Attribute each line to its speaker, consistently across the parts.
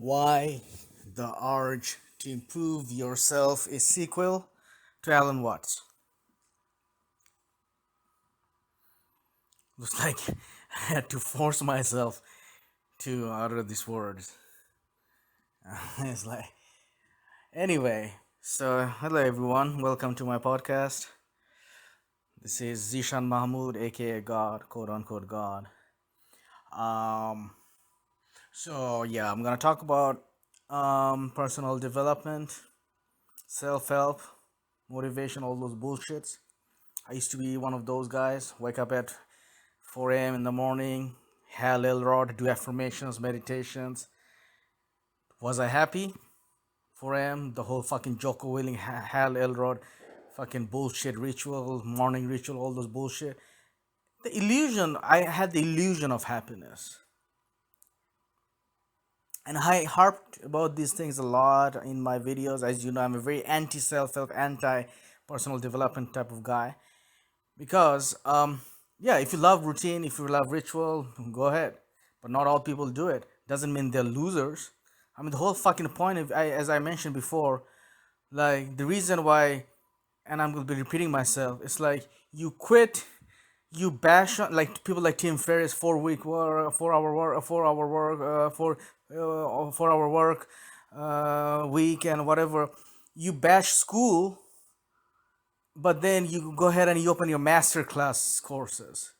Speaker 1: Why the Urge to Improve Yourself is sequel to Alan Watts. Looks like I had to force myself to utter these words. It's like, anyway, so hello everyone, welcome to my podcast. This is Zishan Mahmood, aka God, quote unquote God. Um, so yeah, I'm gonna talk about personal development, self-help, motivation, all those bullshits. I used to be one of those guys, wake up at 4 a.m. in the morning, Hal Elrod, do affirmations, meditations. Was I happy? 4 a.m., the whole fucking Jocko Willing, Hal Elrod, fucking bullshit ritual, morning ritual, all those bullshit. The illusion, I had the illusion of happiness. And I harped about these things a lot in my videos. As you know, I'm a very anti self help, anti personal development type of guy. Because yeah, if you love routine, if you love ritual, go ahead, but not all people do it. Doesn't mean they're losers. I mean, the whole fucking point of, as I mentioned before, like the reason why, and I'm going to be repeating myself, it's like you quit, you bash on, like people like Tim Ferriss, 4 week work, 4 hour work, 4 hour work, 4 hour work week and whatever. You bash school, but then you go ahead and you open your master class courses.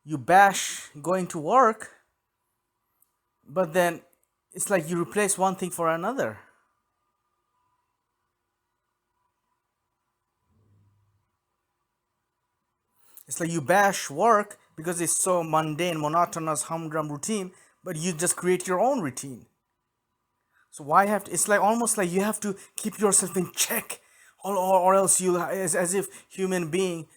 Speaker 1: You bash going to work, but then it's like you replace one thing for another. It's like you bash work because it's so mundane, monotonous, humdrum routine, but you just create your own routine. So why have to, it's like almost like you have to keep yourself in check, or else you, as if human beings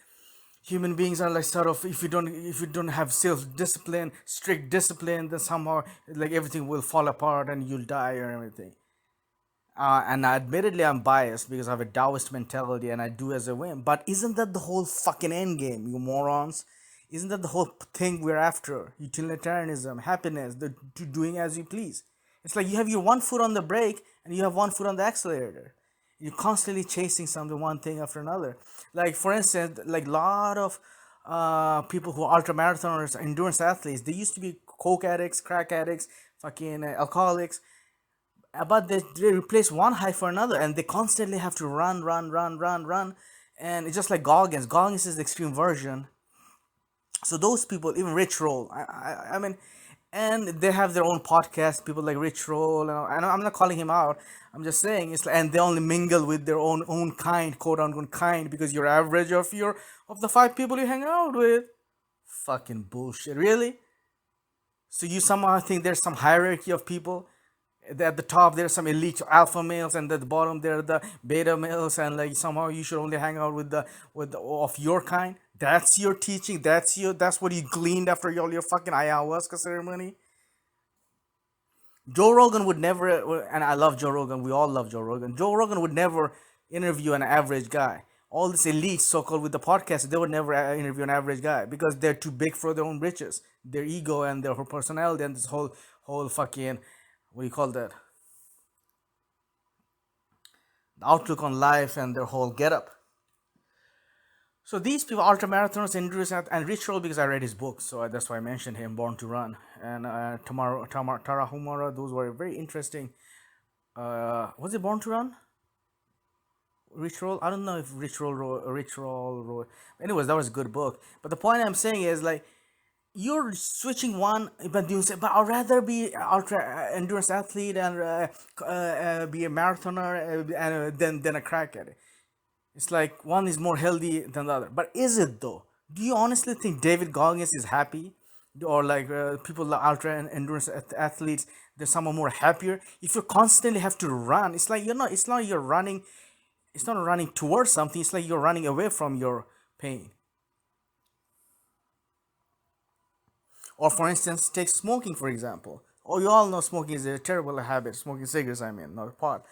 Speaker 1: are like sort of, if you don't have self-discipline, strict discipline, then somehow like everything will fall apart and you'll die or everything. And admittedly, I'm biased because I have a Taoist mentality and I do as a whim. But isn't that the whole fucking end game, you morons? Isn't that the whole thing we're after? Utilitarianism, happiness, the doing as you please. It's like you have your one foot on the brake and you have one foot on the accelerator. You're constantly chasing something, one thing after another. Like for instance, like a lot of people who are ultra marathoners, endurance athletes, they used to be coke addicts, crack addicts, fucking alcoholics, but they replace one high for another and they constantly have to run, and it's just like Goggins is the extreme version. So those people, even Rich Roll, I mean, and they have their own podcast, people like Rich Roll, and I'm not calling him out, I'm just saying it's like, and they only mingle with their own kind, quote unquote kind, because you're average of the 5 people you hang out with. Fucking bullshit, really? So you somehow think there's some hierarchy of people. At the top there's some elite alpha males, and at the bottom there are the beta males, and like somehow you should only hang out with the of your kind. That's your teaching. That's what you gleaned after all your fucking ayahuasca ceremony. Joe Rogan would never, and I love Joe Rogan. We all love Joe Rogan. Joe Rogan would never interview an average guy. All this elite, so-called, with the podcast, they would never interview an average guy because they're too big for their own britches, their ego and their whole personality, and this whole fucking, what do you call that? The outlook on life and their whole getup. So these people, ultramarathoners, endurance, and Rich Roll, because I read his book, so that's why I mentioned him, Born to Run, and Tara Humara. Those were very interesting. Was it Born to Run? Rich Roll? I don't know if Rich Roll wrote. Anyways, that was a good book. But the point I'm saying is like, you're switching one, but you say, but I'd rather be ultra endurance athlete and be a marathoner than a crack at it. It's like one is more healthy than the other. But is it though? Do you honestly think David Goggins is happy? Or like people like ultra endurance athletes, they're somehow more happier? If you constantly have to run, it's like it's not you're running, it's not running towards something, it's like you're running away from your pain. Or for instance, take smoking for example. Oh, you all know smoking is a terrible habit. Smoking cigarettes, I mean, not pot.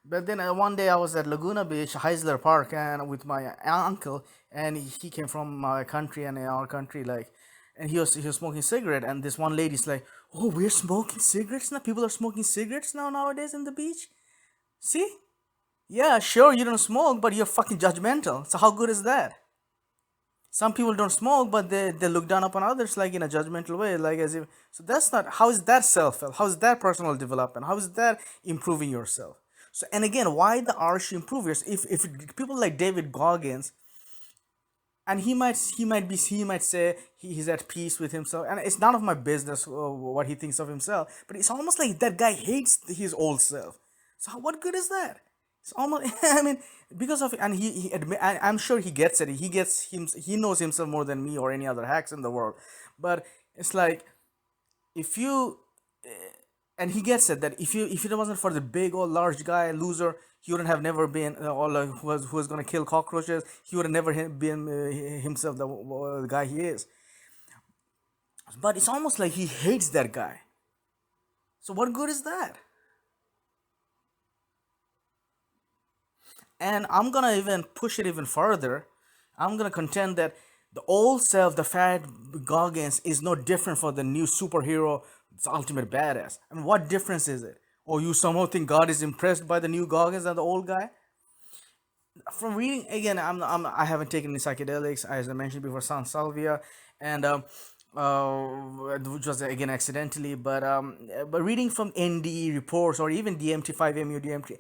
Speaker 1: But then one day I was at Laguna Beach, Heisler Park, and with my uncle, and he came from my country and our country, like and he was smoking cigarette, and this one lady's like, "Oh, we're smoking cigarettes now. People are smoking cigarettes now nowadays in the beach. See, yeah, sure, you don't smoke, but you're fucking judgmental. So how good is that? Some people don't smoke, but they look down upon others like in a judgmental way, like as if so. That's not how is that self-help? How is that personal development? How is that improving yourself? So and again, why the arch improve yourself? If people like David Goggins, and he might say he's at peace with himself, and it's none of my business what he thinks of himself, but it's almost like that guy hates his old self. So what good is that? It's almost I mean because of and I'm sure he gets it. He knows himself more than me or any other hacks in the world. But it's like if you and he gets it that if it wasn't for the big old large guy loser, he wouldn't have never been or like who was gonna kill cockroaches. He would have never been himself the guy he is. But it's almost like he hates that guy. So what good is that? And I'm gonna even push it even further. I'm gonna contend that the old self, the fat Goggins, is no different from the new superhero, the ultimate badass. I mean, what difference is it? Or you somehow think God is impressed by the new Goggins and the old guy? From reading again, I haven't taken any psychedelics as I mentioned before, San Salvia, and which was again accidentally, but reading from NDE reports or even DMT5 MU DMT,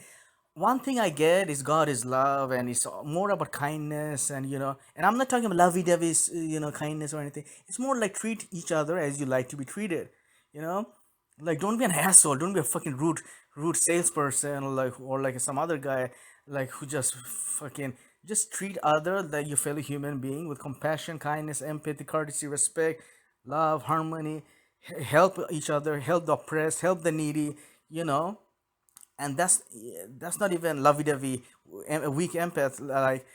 Speaker 1: one thing I get is God is love, and it's more about kindness, and and I'm not talking about lovey-dovey, kindness or anything. It's more like treat each other as you like to be treated, you know. Like don't be an asshole, don't be a fucking rude salesperson or like some other guy like who just fucking just treat other that your fellow human being with compassion, kindness, empathy, courtesy, respect, love, harmony. Help each other, help the oppressed, help the needy, you know. And that's not even lovey-dovey, a weak empath like.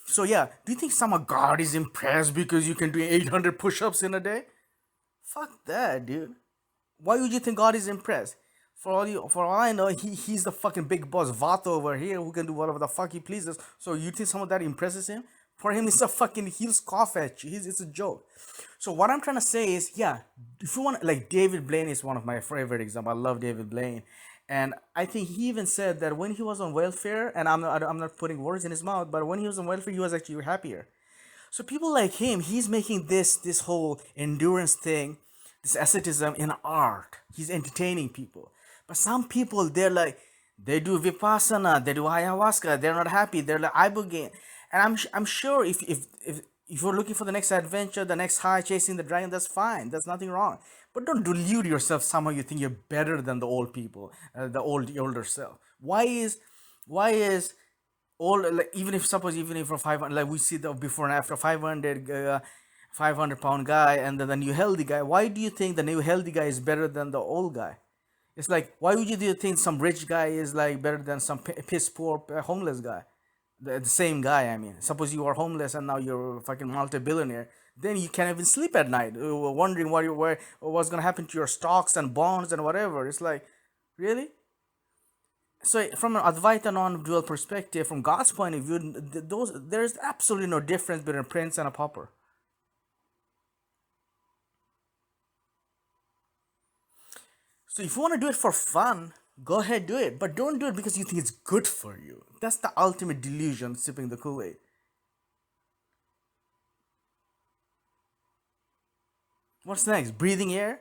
Speaker 1: So yeah, do you think somehow God is impressed because you can do 800 push-ups in a day? Fuck that, dude. Why would you think God is impressed? For all I know, he's the fucking big boss Vato over here who can do whatever the fuck he pleases. So you think some of that impresses him? For him, it's a fucking he'll scoff at you. It's a joke. So what I'm trying to say is, yeah, if you want, like David Blaine is one of my favorite examples. I love David Blaine, and I think he even said that when he was on welfare, and I'm not putting words in his mouth, but when he was on welfare, he was actually happier. So people like him, he's making this whole endurance thing, this asceticism in art. He's entertaining people. But some people, they do vipassana, they do ayahuasca, they're not happy, they're like ibogaine. And I'm sure if you're looking for the next adventure, the next high, chasing the dragon, that's fine. There's nothing wrong. But don't delude yourself somehow you think you're better than the old people, the older self. Why is all like even if for 500, like we see the before and after 500 pound guy and then the new healthy guy, why do you think the new healthy guy is better than the old guy? It's like, why would you do you think some rich guy is like better than some piss poor homeless guy? The same guy, I mean. Suppose you are homeless and now you're a fucking multi-billionaire, then you can't even sleep at night, wondering what's gonna happen to your stocks and bonds and whatever. It's like, really? So from an Advaita non-dual perspective, from God's point of view, there's absolutely no difference between a prince and a pauper. So if you want to do it for fun, go ahead, do it, but don't do it because you think it's good for you. That's the ultimate delusion, sipping the Kool-Aid. What's next? Breathing air?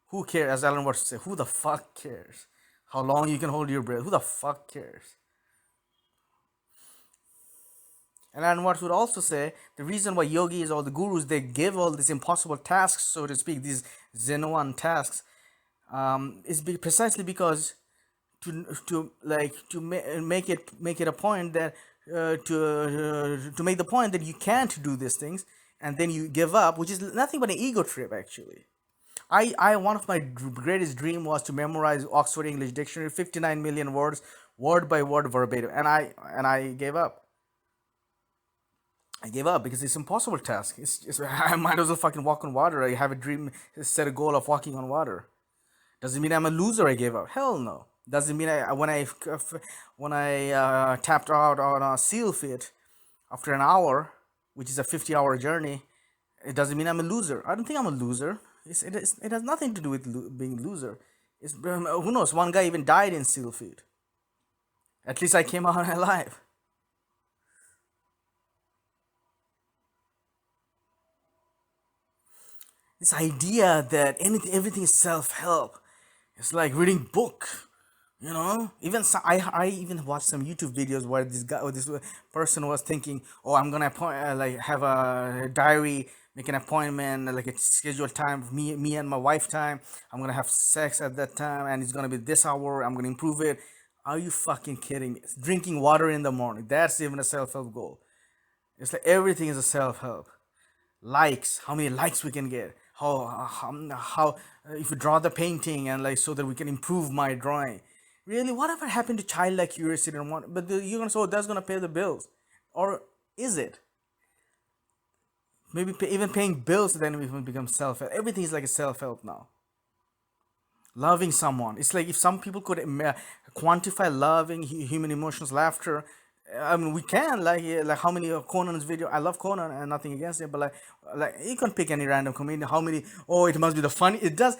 Speaker 1: Who cares? As Alan Watts say, who the fuck cares? How long you can hold your breath? Who the fuck cares? And Alan Watts would also say the reason why yogis or the gurus they give all these impossible tasks, so to speak, these Zen 1 tasks, precisely because make it a point that to make the point that you can't do these things, and then you give up, which is nothing but an ego trip actually. I one of my greatest dream was to memorize Oxford English Dictionary, 59 million words, word by word, verbatim, and I gave up. I gave up because it's an impossible task. I might as well fucking walk on water. I have a dream, set a goal of walking on water. Doesn't mean I'm a loser. I gave up. Hell no. Doesn't mean when I tapped out on a seal fit after an hour, which is a 50-hour journey, It doesn't mean I'm a loser. I don't think I'm a loser. It has nothing to do with being a loser. Who knows? One guy even died in seal feed. At least I came out alive. This idea that everything is self-help. It's like reading book. Even I even watched some YouTube videos where this person was thinking, oh, I'm gonna like have a diary, make an appointment, like a scheduled time, me and my wife time. I'm gonna have sex at that time, and it's gonna be this hour. I'm gonna improve it. Are you fucking kidding me? Drinking water in the morning. That's even a self-help goal. It's like everything is a self-help. Likes, how many likes we can get, how if we draw the painting and like so that we can improve my drawing. Really, whatever happened to childlike curiosity and want, but you're gonna say, oh, that's gonna pay the bills, or is it? Maybe even paying bills then we will become self-help. Everything is like a self-help now. Loving someone, it's like if some people could quantify loving human emotions, laughter. I mean, we can like how many of Conan's video. I love Conan and nothing against it, but like you can pick any random comedian. How many? Oh, it must be the funny. It does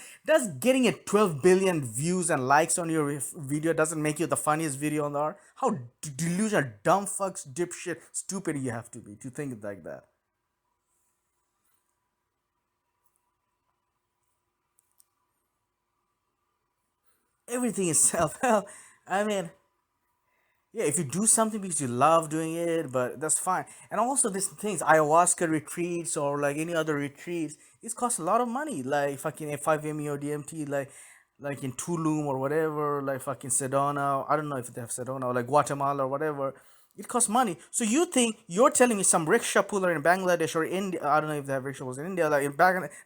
Speaker 1: getting a 12 billion views and likes on your video doesn't make you the funniest video on the earth. How delusional, dumb fucks, dipshit, stupid you have to be to think like that. Everything is self help. I mean, yeah, if you do something because you love doing it, but that's fine. And also these things, ayahuasca retreats or like any other retreats, it costs a lot of money. Like fucking F5ME or DMT, like in Tulum or whatever, like fucking Sedona. I don't know if they have Sedona or like Guatemala or whatever. It costs money. So you think you're telling me some rickshaw puller in Bangladesh or India? I don't know if they have rickshaw pullers in India. Like in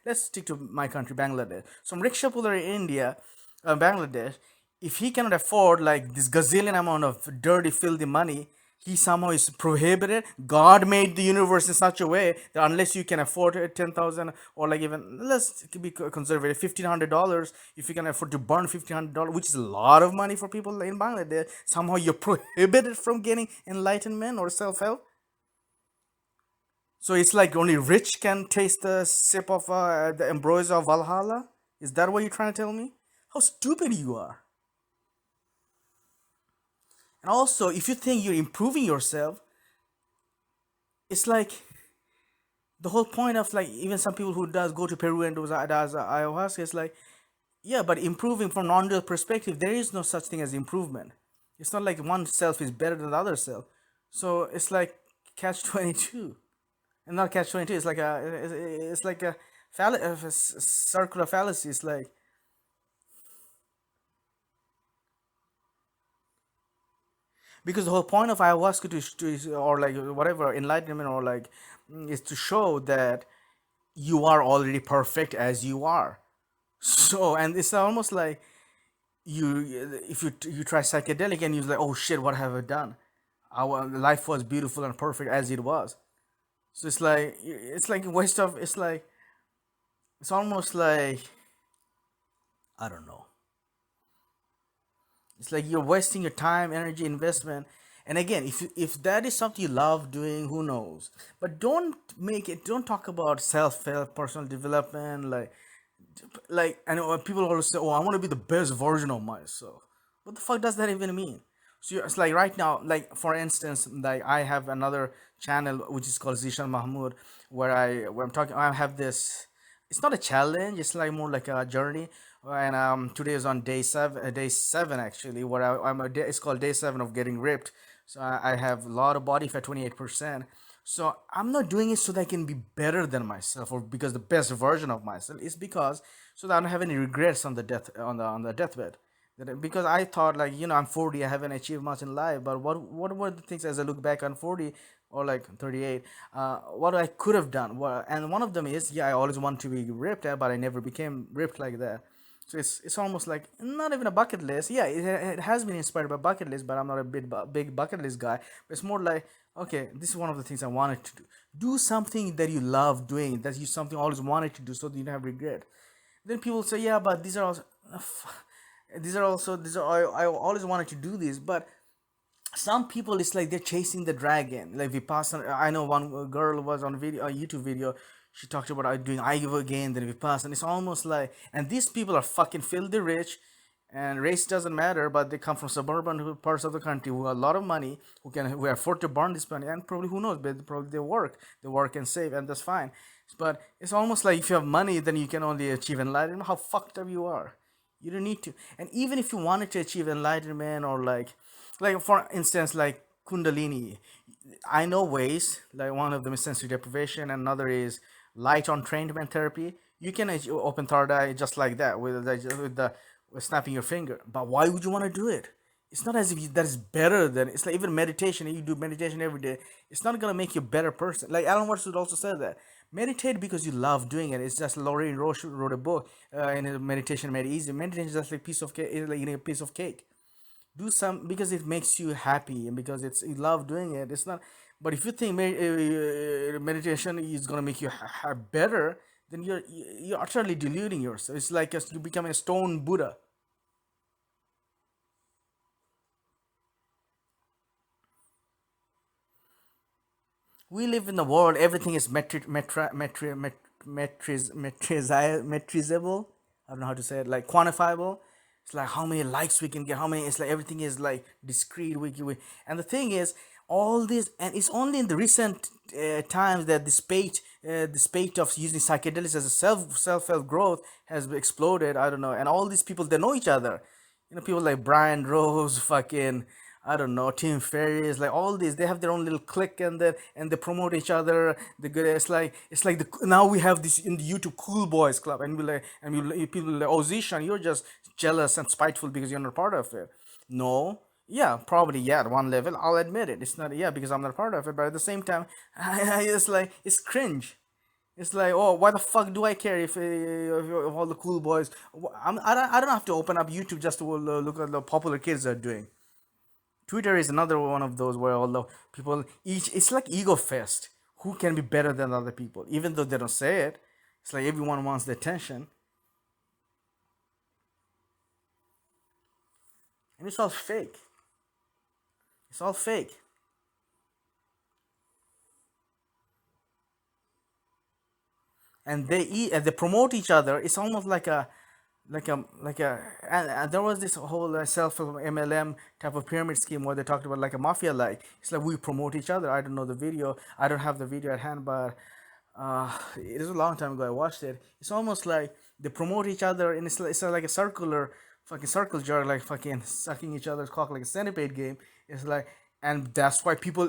Speaker 1: let's stick to my country, Bangladesh. Some rickshaw puller in India, Bangladesh, if he cannot afford like this gazillion amount of dirty, filthy money, he somehow is prohibited. God made the universe in such a way that unless you can afford it, 10,000 or like even let's be conservative, $1,500. If you can afford to burn $1,500, which is a lot of money for people in Bangladesh, somehow you're prohibited from getting enlightenment or self help. So it's like only rich can taste the sip of the ambrosia of Valhalla. Is that what you're trying to tell me? How stupid you are. And also, if you think you're improving yourself, it's like the whole point of like even some people who does go to Peru and does ayahuasca. It's like, yeah, but improving from non-dual perspective, there is no such thing as improvement. It's not like one self is better than the other self. So it's like catch 22, and not catch 22. It's like a, circular fallacy. It's like because the whole point of ayahuasca or like whatever enlightenment or like is to show that you are already perfect as you are. So and it's almost like if you try psychedelic and you're like, oh shit, what have I done? Our life was beautiful and perfect as it was. So it's like a waste of, it's almost like, I don't know. It's like you're wasting your time, energy, investment. And again, if that is something you love doing, who knows? But don't talk about self-help, personal development, like and people always say, oh, I want to be the best version of myself. What the fuck does that even mean? So it's like right now, like for instance, like I have another channel which is called Zishan Mahmood, where I'm talking. I have this. It's not a challenge. It's like more like a journey. And today is on day seven actually. Where it's called day seven of getting ripped. So I have a lot of body fat, 28%. So I'm not doing it so that I can be better than myself or because the best version of myself. It's because so that I don't have any regrets on the deathbed. Because I thought like I'm 40, I haven't achieved much in life, but what were the things as I look back on 40 or like 38, what I could have done? And one of them is, yeah, I always wanted to be ripped, but I never became ripped like that. So it's almost like not even a bucket list. Yeah, it has been inspired by bucket list, but I'm not a big bucket list guy. But it's more like, okay, this is one of the things I wanted to do. Do something that you love doing, that you something always wanted to do, so that you don't have regret. Then people say, yeah, but these are also, I always wanted to do this, but some people it's like they're chasing the dragon. Like Vipassana, I know one girl was on a YouTube video. She talked about doing again, then vipassana. It's almost like, and these people are fucking filthy rich, and race doesn't matter, but they come from suburban parts of the country who have a lot of money, who afford to burn this money, and probably who knows, but probably they work and save, and that's fine. But it's almost like if you have money, then you can only achieve enlightenment. How fucked up you are. You don't need to. And even if you wanted to achieve enlightenment, or like for instance, like Kundalini, I know ways. Like one of them is sensory deprivation, and another is light on trainment therapy. You can open third eye just like that with snapping your finger. But why would you want to do it? It's not as if that is better than. It's like even meditation. You do meditation every day. It's not gonna make you a better person. Like Alan Watts would also say that meditate because you love doing it. It's just Lorraine Roche wrote a book in meditation made easy. Meditation is just like piece of cake, like eating a piece of cake. Do some because it makes you happy and because it's you love doing it. It's not. But if you think meditation is gonna make you better, then you're utterly deluding yourself. It's like you become a stone Buddha. We live in the world. Everything is metrizable. I don't know how to say it. Like quantifiable. It's like how many likes we can get. How many? It's like everything is like discrete. And the thing is, all this, and it's only in the recent times that the spate of using psychedelics as a self help growth has exploded. I don't know. And all these people, they know each other. People like Brian Rose, fucking, I don't know, Tim Ferriss, like all these, they have their own little clique, and they promote each other. The good, it's like now we have this in the YouTube Cool Boys Club, and people like, oh Zishan, you're just jealous and spiteful because you're not part of it. No, yeah, probably, yeah, at one level, I'll admit it. It's not, yeah, because I'm not part of it, but at the same time, it's like it's cringe. It's like, oh, why the fuck do I care if all the cool boys? I don't have to open up YouTube just to look at the popular kids are doing. Twitter is another one of those where all the people it's like ego fest. Who can be better than other people? Even though they don't say it, it's like everyone wants the attention, and it's all fake. It's all fake. And they promote each other. It's almost like a and there was this whole self MLM type of pyramid scheme where they talked about like a mafia, like it's like we promote each other. I don't know the video, I don't have the video at hand, but it is a long time ago I watched it. It's almost like they promote each other, and it's like a circular fucking circle jerk, like fucking sucking each other's cock like a centipede game. It's like, and that's why people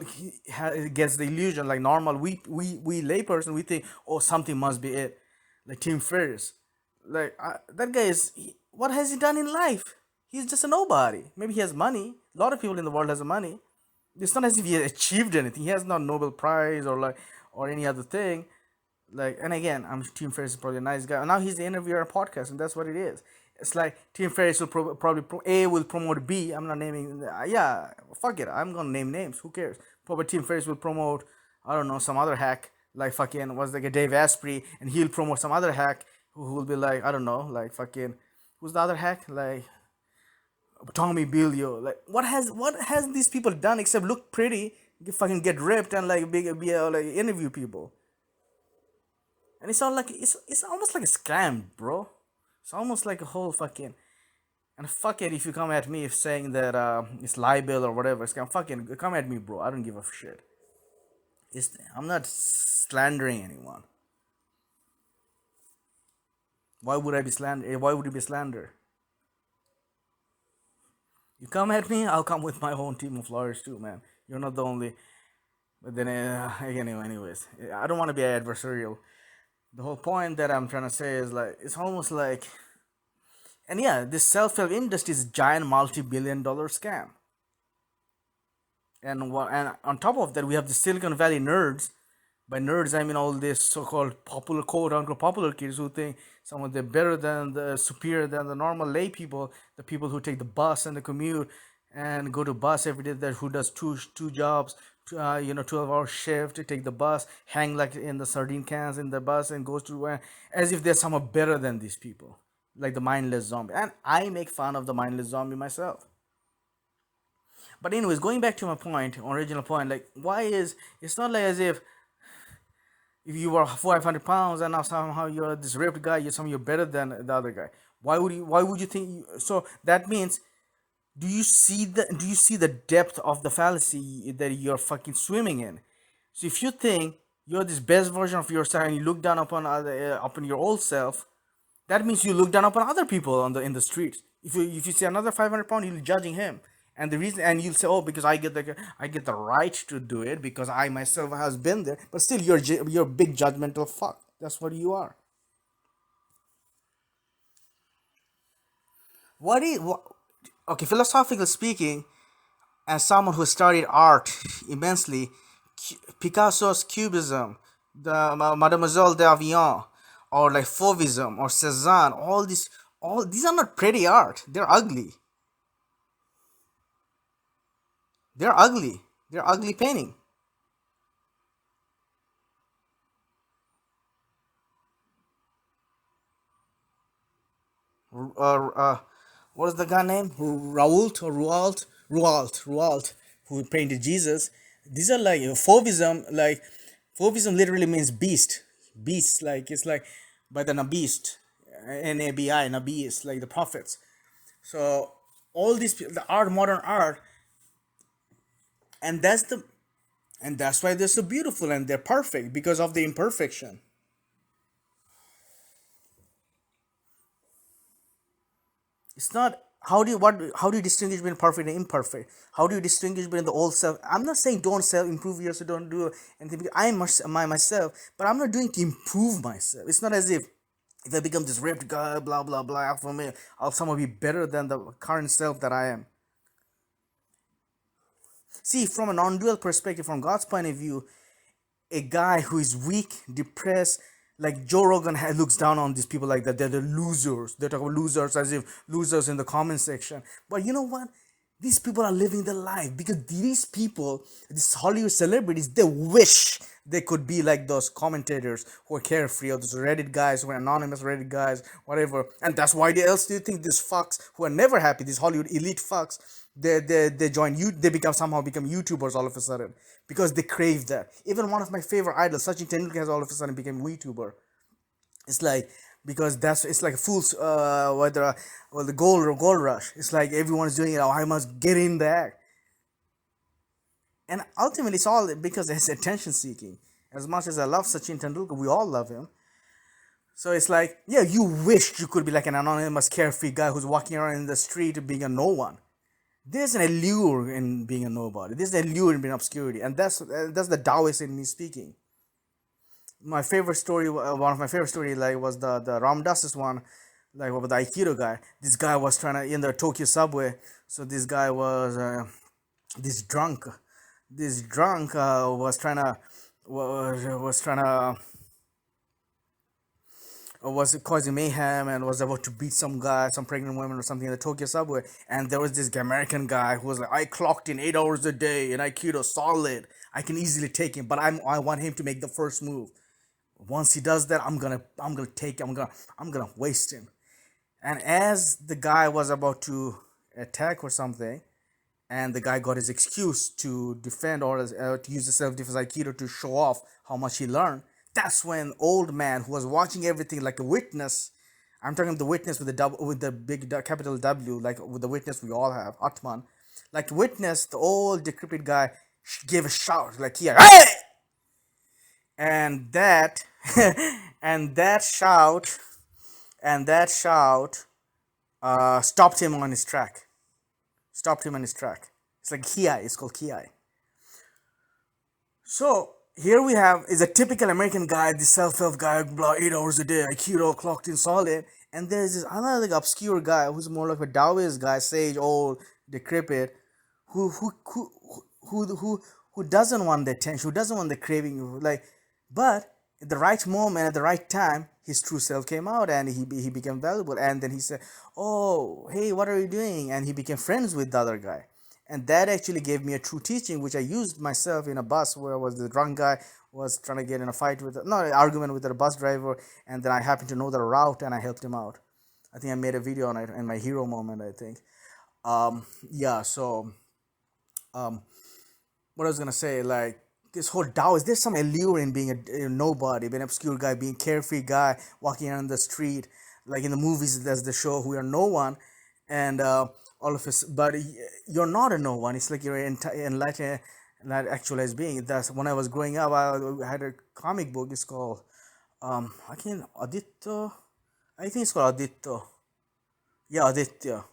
Speaker 1: gets the illusion, like normal we layperson, we think, oh, something must be it, like Tim Ferriss. Like that guy what has he done in life? He's just a nobody. Maybe he has money. A lot of people in the world has money. It's not as if he has achieved anything. He has not Nobel Prize or any other thing. Like, and again, I'm Tim Ferriss is probably a nice guy. Now he's the interviewer on a podcast, and that's what it is. It's like Tim Ferriss will probably A will promote B. I'm not naming. Yeah, fuck it. I'm gonna name names. Who cares? Probably Tim Ferriss will promote, I don't know, some other hack like fucking was like a Dave Asprey, and he'll promote some other hack who will be like, I don't know, like fucking who's the other hack, like Tommy Bilio. Like what has these people done except look pretty, fucking get ripped, and like like interview people. And it's all like it's almost like a scam, bro. It's almost like a whole fucking, and fuck it if you come at me if saying that it's libel or whatever. It's scam. Fucking come at me, bro. I don't give a shit. I'm not slandering anyone. Why would I be slander? Why would it be slander? You come at me, I'll come with my own team of lawyers too, man. You're not the only. But then, anyways, I don't want to be adversarial. The whole point that I'm trying to say is like it's almost like, and yeah, this self-help industry is a giant multi-billion-dollar scam. And on top of that, we have the Silicon Valley nerds. By nerds, I mean all these so-called popular, quote unquote, popular kids who think someone they're better than the superior than the normal lay people, the people who take the bus and the commute and go to bus every day, that who does two jobs, 12-hour shift to take the bus, hang like in the sardine cans in the bus and goes to as if they're someone better than these people, like the mindless zombie. And I make fun of the mindless zombie myself. But anyways, going back to my point, original point, like why is it's not like as if If you were 500 pounds and now somehow you're this ripped guy, you're better than the other guy. Why would you think so? That means, do you see the depth of the fallacy that you're fucking swimming in? So if you think you're this best version of yourself and you look down upon upon your old self, that means you look down upon other people on the in the streets. If you see another 500 pound, you're judging him, and the reason, and you'll say, oh, because I get the right to do it because I myself has been there. But still, you're a big judgmental fuck. That's what you are. What is what? Okay, philosophically speaking, as someone who studied art immensely, Picasso's Cubism, the Mademoiselle d'Avion, or like Phobism or Cezanne, all these are not pretty art. They're ugly. They're ugly. They're ugly painting. Uh, what is the guy name? Raoult or Rualt? Rualt, who painted Jesus. These are like Phobism. Like Phobism literally means beast. Beast. Like it's like by the Nabist, Nabi, Nabis, like the prophets. So all these the art, modern art, and that's why they're so beautiful and they're perfect because of the imperfection. It's not how do you distinguish between perfect and imperfect? How do you distinguish between the old self? I'm not saying don't self improve yourself, don't do anything. Because I am myself, but I'm not doing to improve myself. It's not as if I become this ripped guy, blah blah blah, alpha male, I'll somehow be better than the current self that I am. See, from a non-dual perspective, from God's point of view, a guy who is weak, depressed, like Joe Rogan looks down on these people like that. They're the losers. They talk about losers as if losers in the comment section. But you know what? These people are living their life because these people, these Hollywood celebrities, they wish they could be like those commentators who are carefree, or those Reddit guys who are anonymous Reddit guys, whatever. And that's why they else do you think these fucks who are never happy, these Hollywood elite fucks, they join you, they become YouTubers all of a sudden because they crave that. Even one of my favorite idols, Sachin Tendulkar, has all of a sudden become a YouTuber. It's like because that's it's like a fool's whether well the gold rush. It's like everyone's doing it. Oh, I must get in there, and ultimately it's all because it's attention seeking. As much as I love Sachin Tendulkar, we all love him. So it's like, yeah, you wished you could be like an anonymous carefree guy who's walking around in the street being a no one. There's an allure in being a nobody. There's an allure in being obscurity, and that's the Taoist in me speaking. My favorite story, one of my favorite story, like was the Ram Dass's one, like with the Aikido guy. This guy was trying to in the Tokyo subway. So this guy was this drunk, this drunk was trying to was causing mayhem and was about to beat some guy, some pregnant woman or something in the Tokyo subway. And there was this American guy who was like, I clocked in 8 hours a day and Aikido solid. I can easily take him, but I want him to make the first move. Once he does that, I'm gonna waste him. And as the guy was about to attack or something, and the guy got his excuse to defend or to use the self-defense aikido to show off how much he learned. That's when old man who was watching everything like a witness. I'm talking the witness with the with the big capital W, like with the witness we all have, Atman. Like witness, the old decrepit guy gave a shout like here, hey! And that and that shout and that shout stopped him on his track. Stopped him on his track. It's like Kiai. It's called Kiai. So here we have is a typical American guy, the self-help guy, blah, 8 hours a day, Aikido, clocked in solid. And there's this another like obscure guy who's more like a Taoist guy, sage, old, decrepit, who who who who doesn't want the attention, who doesn't want the craving, like, but at the right moment, at the right time, his true self came out and he became valuable. And then he said, "Oh, hey, what are you doing?" And he became friends with the other guy. And that actually gave me a true teaching, which I used myself in a bus where I was the drunk guy was trying to get in a fight with, not an argument with a bus driver, and then I happened to know the route and I helped him out. I think I made a video on it in my hero moment, I think. Yeah, so um, what I was gonna say, like this whole Tao, is there some allure in being a nobody, being an obscure guy, being carefree guy, walking around the street, like in the movies, there's the show who are no one, and all of us, but you're not a no one. It's like you're enlightened, not actualized being. That's when I was growing up. I had a comic book. It's called I can't Aditya. I think it's called Aditya. Yeah, Aditya.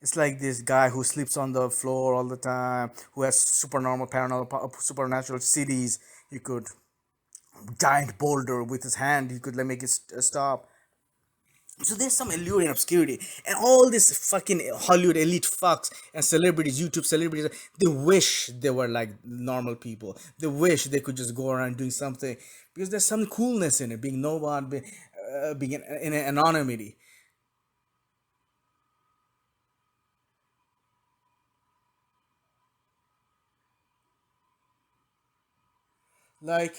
Speaker 1: It's like this guy who sleeps on the floor all the time, who has supernormal, paranormal, supernatural cities. He could giant boulder with his hand. He could like make it stop. So there's some allure in obscurity, and all these fucking Hollywood elite fucks and celebrities, YouTube celebrities, they wish they were like normal people. They wish they could just go around doing something because there's some coolness in it, being no one, being in anonymity. Like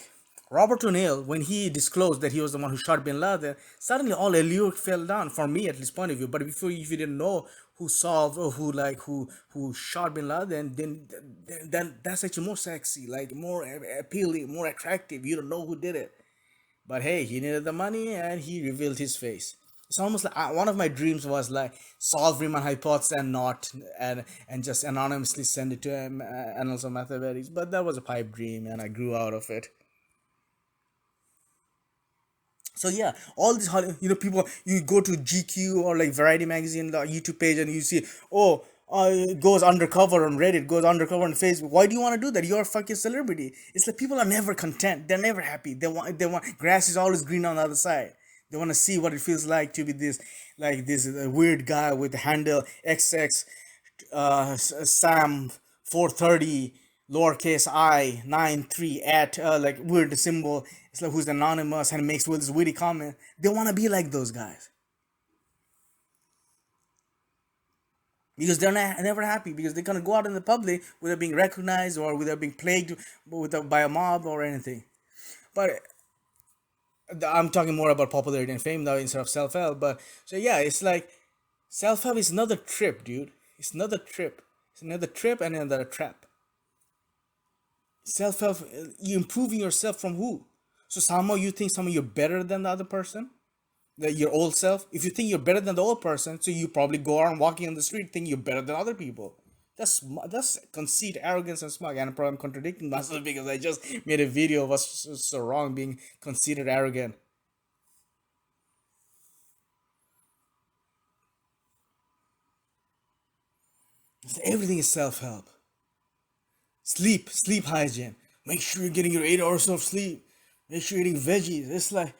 Speaker 1: Robert ONeill, when he disclosed that he was the one who shot Bin Laden, suddenly all allure fell down for me, at least point of view. But before, if you didn't know who solved or who shot Bin Laden, then that's actually more sexy, like more appealing, more attractive. You don't know who did it, but hey, he needed the money and he revealed his face. It's almost like one of my dreams was like solve Riemann hypothesis and not and just anonymously send it to him and also mathematics. But that was a pipe dream, and I grew out of it. So yeah, all these people, you go to GQ or like Variety magazine, the YouTube page, and you see, oh, it goes undercover on Reddit, goes undercover on Facebook. Why do you want to do that? You're a fucking celebrity. It's like people are never content. They're never happy. They want grass is always green on the other side. They want to see what it feels like to be this like this weird guy with the handle XX Sam 430 lowercase I 93 at like weird symbol. It's like who's anonymous and makes with this witty comment. They want to be like those guys because they're never happy because they're gonna go out in the public without being recognized or without being plagued by a mob or anything. But I'm talking more about popularity and fame now instead of self-help. But so yeah, it's like self-help is another trip, dude. It's another trip. It's another trip and another trap. Self-help, you improving yourself from who? So somehow you think somehow you're better than the other person, your old self. If you think you're better than the old person, so you probably go around walking on the street thinking you're better than other people. That's conceit, arrogance, and smug. And I'm contradicting myself because I just made a video of us so wrong, being conceited, arrogant. Everything is self-help. Sleep hygiene. Make sure you're getting your 8 hours of sleep. Make sure you're eating veggies. It's like,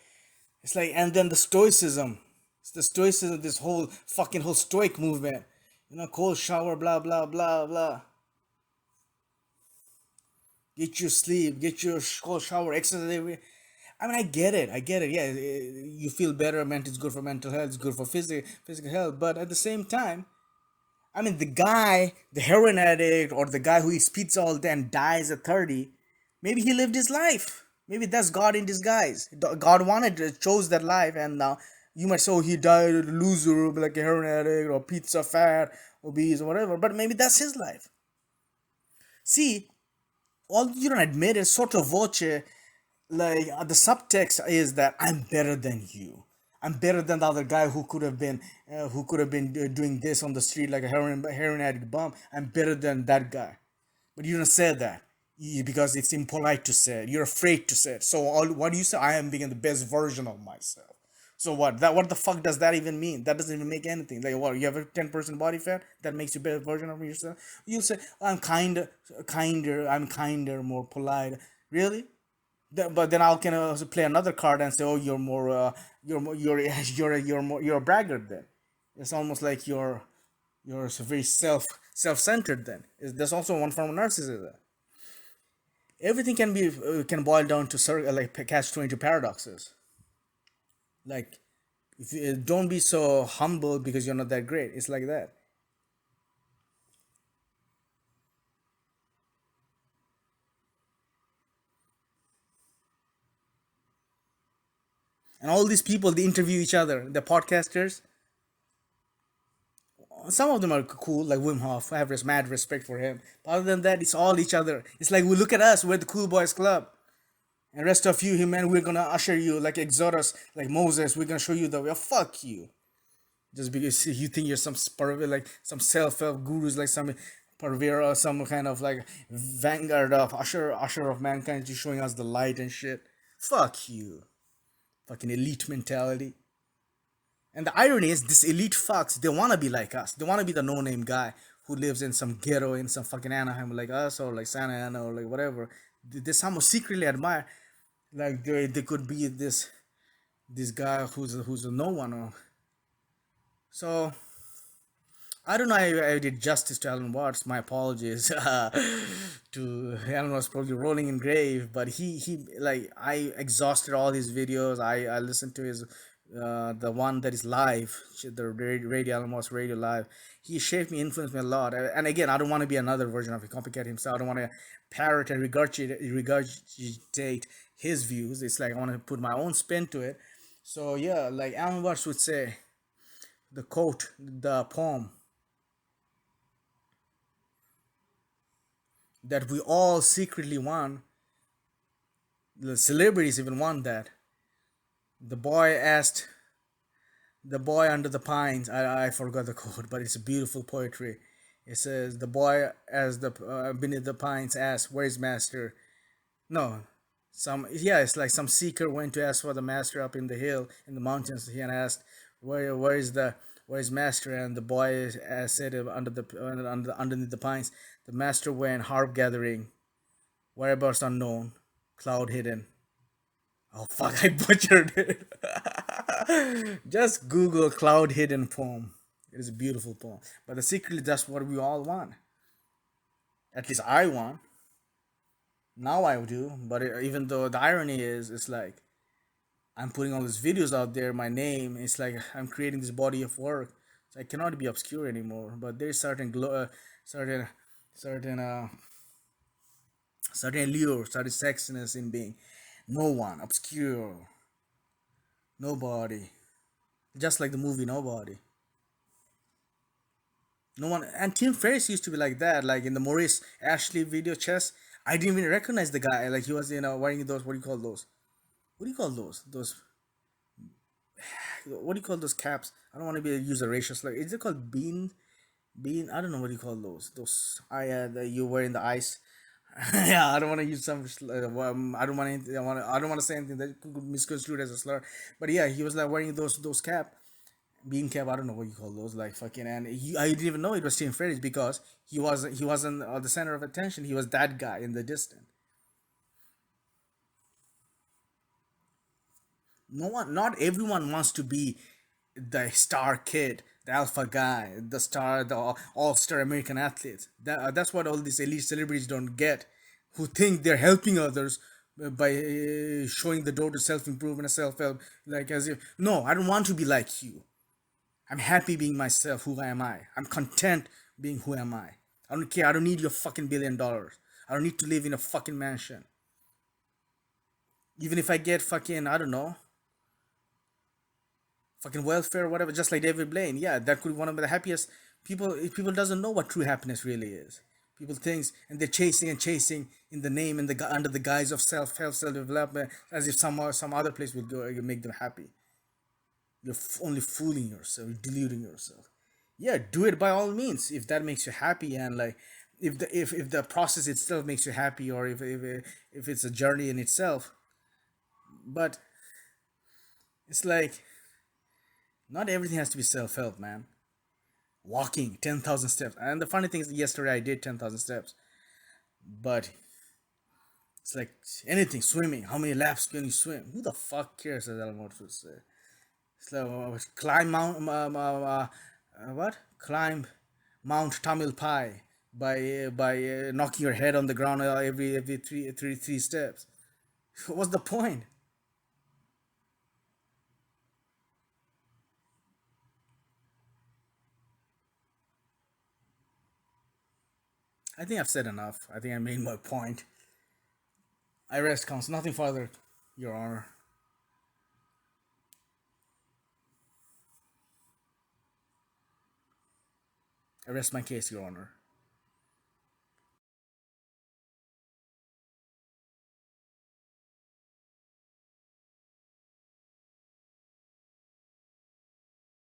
Speaker 1: and then the stoicism. It's the stoicism. This whole fucking whole stoic movement. Cold shower, blah blah blah blah. Get your sleep. Get your cold shower. Exercise. I mean, I get it. I get it. Yeah, you feel better. It's good for mental health. It's good for physical health. But at the same time, I mean, the guy, the heroin addict, or the guy who eats pizza all day and dies at 30, maybe he lived his life. Maybe that's God in disguise. God chose that life, and now you might say, oh, he died a loser, like a heroin addict, or pizza fat, obese, or whatever, but maybe that's his life. See, all you don't admit is sort of voce, like the subtext is that I'm better than you. I'm better than the other guy who could have been doing this on the street like a heroin addict bum. I'm better than that guy. But you don't say that because it's impolite to say it. You're afraid to say it. So what do you say? I am being the best version of myself. So what the fuck does that even mean? That doesn't even make anything. Like what? You have a 10% body fat that makes you a better version of yourself. You'll say I'm kinder. I'm kinder, more polite. Really? But then I can also play another card and say, oh, you're more, you're a braggart. Then it's almost like you're so very self-centered. Then there's also one form of narcissism. Everything can boil down to like catch 22 paradoxes. Like if you don't be so humble because you're not that great. It's like that. And all these people, they interview each other. The podcasters, Some of them are cool, like Wim Hof. I have mad respect for him. But other than that, it's all each other. It's like we look at us, we're the cool boys club, and rest of you, man, we're gonna usher you like Exodus, like Moses. We're gonna show you the way. Fuck you, just because you think you're some like some self-help gurus, like some purveyor or some kind of like vanguard of usher of mankind, just showing us the light and shit. Fuck you, fucking elite mentality. And the irony is, this elite fucks, they wanna be like us. They wanna be the no-name guy who lives in some ghetto in some fucking Anaheim like us or like Santa Ana or like whatever. They somehow secretly admire, like they could be this guy who's a no one. Or, so I don't know if I did justice to Alan Watts. My apologies to Alan Watts, probably rolling in grave. But he like I exhausted all his videos. I listened to his the one that is live, the radio Alan Watts radio live. He shaped me, influenced me a lot. And again, I don't want to be another version of a copycat himself. I don't want to parrot and regurgitate his views. It's like I want to put my own spin to it. So yeah, like Alan Watts would say, the quote, the poem that we all secretly want, the celebrities even want that. The boy asked, the boy under the pines, I forgot the quote, but it's a beautiful poetry. It says, the boy as the beneath the pines asked, where's master? No, it's like some seeker went to ask for the master up in the hill in the mountains. He and asked, where is master? And the boy said, underneath the pines, the master went harp gathering, whereabouts unknown, cloud hidden. Oh fuck, I butchered it. Just Google cloud hidden poem. It is a beautiful poem. But the secretly, that's what we all want. At least I want. Now I do. But even though the irony is, it's like I'm putting all these videos out there, my name. It's like I'm creating this body of work. So I cannot be obscure anymore. But there's certain, certain, certain allure, certain sexiness in being no one, obscure, nobody. Just like the movie Nobody. No one. And Tim Ferriss used to be like that. Like in the Maurice Ashley video chess, I didn't even recognize the guy. Like he was, wearing those. What do you call those? What do you call those? Those. What do you call those caps? I don't want to use a racial slur. Is it called bean? I don't know what you call those. Those that you wear in the ice. Yeah, I don't want to use some. I don't want to. I don't want to say anything that could be misconstrued as a slur. But yeah, he was like wearing those cap, bean cap. I don't know what you call those. Like fucking. And I didn't even know it was Tim Ferriss because he wasn't the center of attention. He was that guy in the distance. No one, not everyone wants to be the star kid, the alpha guy, the star, the all-star American athlete. That's what all these elite celebrities don't get, who think they're helping others by showing the door to self-improvement and self-help. Like as if, no, I don't want to be like you. I'm happy being myself. Who am I? I'm content being who am I. I don't care. I don't need your fucking $1 billion. I don't need to live in a fucking mansion. Even if I get fucking, I don't know, fucking welfare or whatever, just like David Blaine. Yeah, that could be one of the happiest people. If people doesn't know what true happiness really is. People thinks and they're chasing and chasing in the name and the under the guise of self-help, self-development, as if some other place would go make them happy. You're only fooling yourself, you're deluding yourself. Yeah, do it by all means if that makes you happy, and like if the process itself makes you happy, or if it's a journey in itself. But it's like not everything has to be self-help, man. Walking 10,000 steps, and the funny thing is, yesterday I did 10,000 steps, but it's like anything. Swimming, how many laps can you swim? Who the fuck cares? As Elmore would say. So climb Mount what? Climb Mount Tamalpais by knocking your head on the ground every three steps. What's the point? I think I've said enough. I think I made my point. I rest counsel. Nothing further, Your Honor. I rest my case, Your Honor.